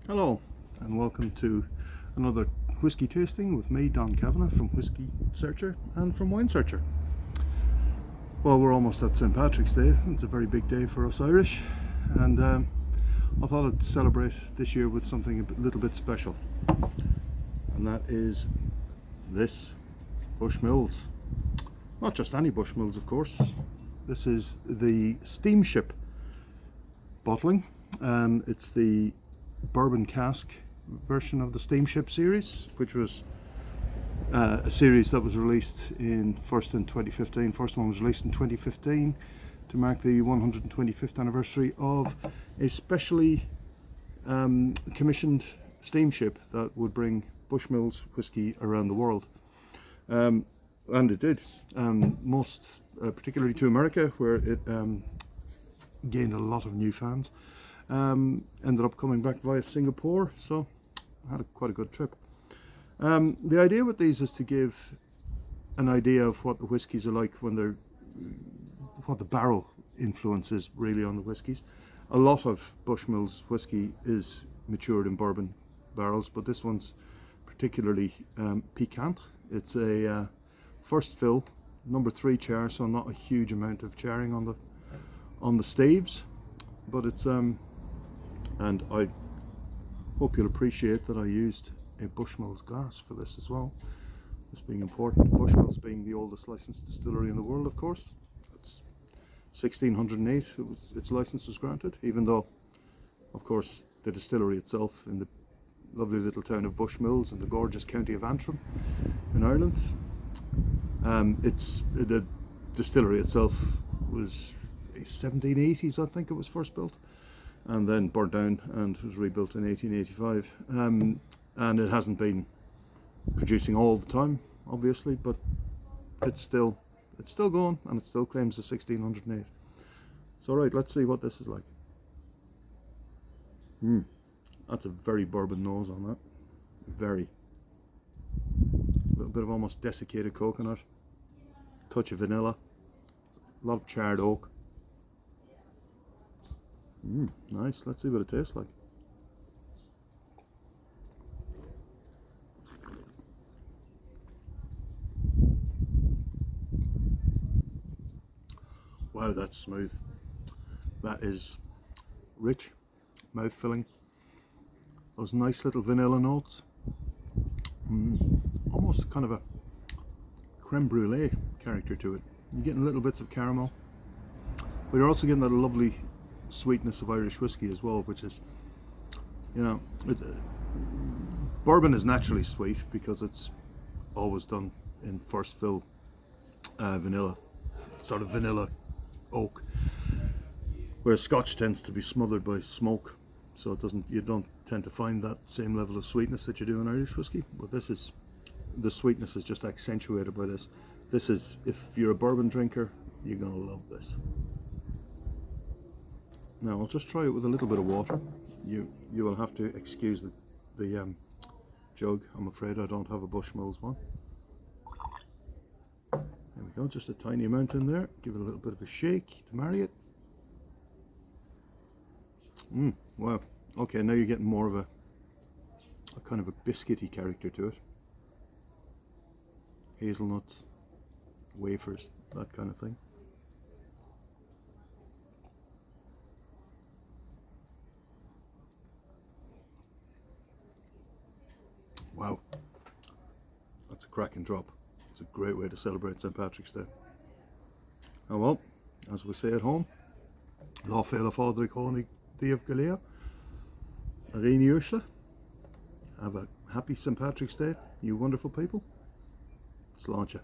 Hello and welcome to another whiskey tasting with me, Don Kavanagh, from Whiskey Searcher and from Wine Searcher. Well, we're almost at St. Patrick's Day. It's a very big day for us Irish, and I thought I'd celebrate this year with something a little bit special, and that is this Bushmills. Not just any Bushmills, of course. This is the Steamship bottling. It's the bourbon cask version of the Steamship series, which was a series that was released first in 2015. First one was released in 2015 to mark the 125th anniversary of a specially commissioned steamship that would bring Bushmills whiskey around the world, and it did. Most particularly to America, where it gained a lot of new fans. Ended up coming back via Singapore, so I had quite a good trip. The idea with these is to give an idea of what the whiskies are like when what the barrel influence is really on the whiskies. A lot of Bushmills whiskey is matured in bourbon barrels, but this one's particularly piquant. It's a first fill, number 3 char, so not a huge amount of charring on the staves, but it's and I hope you'll appreciate that I used a Bushmills glass for this as well. This being important, Bushmills being the oldest licensed distillery in the world, of course. It's 1608 its license was granted, even though, of course, the distillery itself in the lovely little town of Bushmills in the gorgeous county of Antrim in Ireland. The distillery itself was 1780s, I think it was first built, and then burnt down and was rebuilt in 1885. And it hasn't been producing all the time, obviously, but it's still going, and it still claims the 1608. So right, let's see what this is like. That's a very bourbon nose on that. Very. A little bit of almost desiccated coconut, touch of vanilla, a lot of charred oak. Nice. Let's see what it tastes like. Wow, that's smooth. That is rich, mouth-filling. Those nice little vanilla notes. Almost kind of a creme brulee character to it. You're getting little bits of caramel, but you're also getting that lovely sweetness of Irish whiskey as well, which is, bourbon is naturally sweet because it's always done in first fill vanilla, sort of vanilla oak, whereas Scotch tends to be smothered by smoke, so you don't tend to find that same level of sweetness that you do in Irish whiskey. But the sweetness is just accentuated by this. This is, if you're a bourbon drinker, you're gonna love this. Now I'll just try it with a little bit of water. You will have to excuse the jug. I'm afraid I don't have a Bushmills one. There we go, just a tiny amount in there. Give it a little bit of a shake to marry it. Wow. Okay, now you're getting more of a kind of a biscuity character to it. Hazelnuts, wafers, that kind of thing. Wow, that's a cracking drop. It's a great way to celebrate St. Patrick's Day. Oh well, as we say at home, Lá féile fádra Cónaí Díobh go léir, a Dhaoine Uaisle. Have a happy St. Patrick's Day, you wonderful people. Sláinte.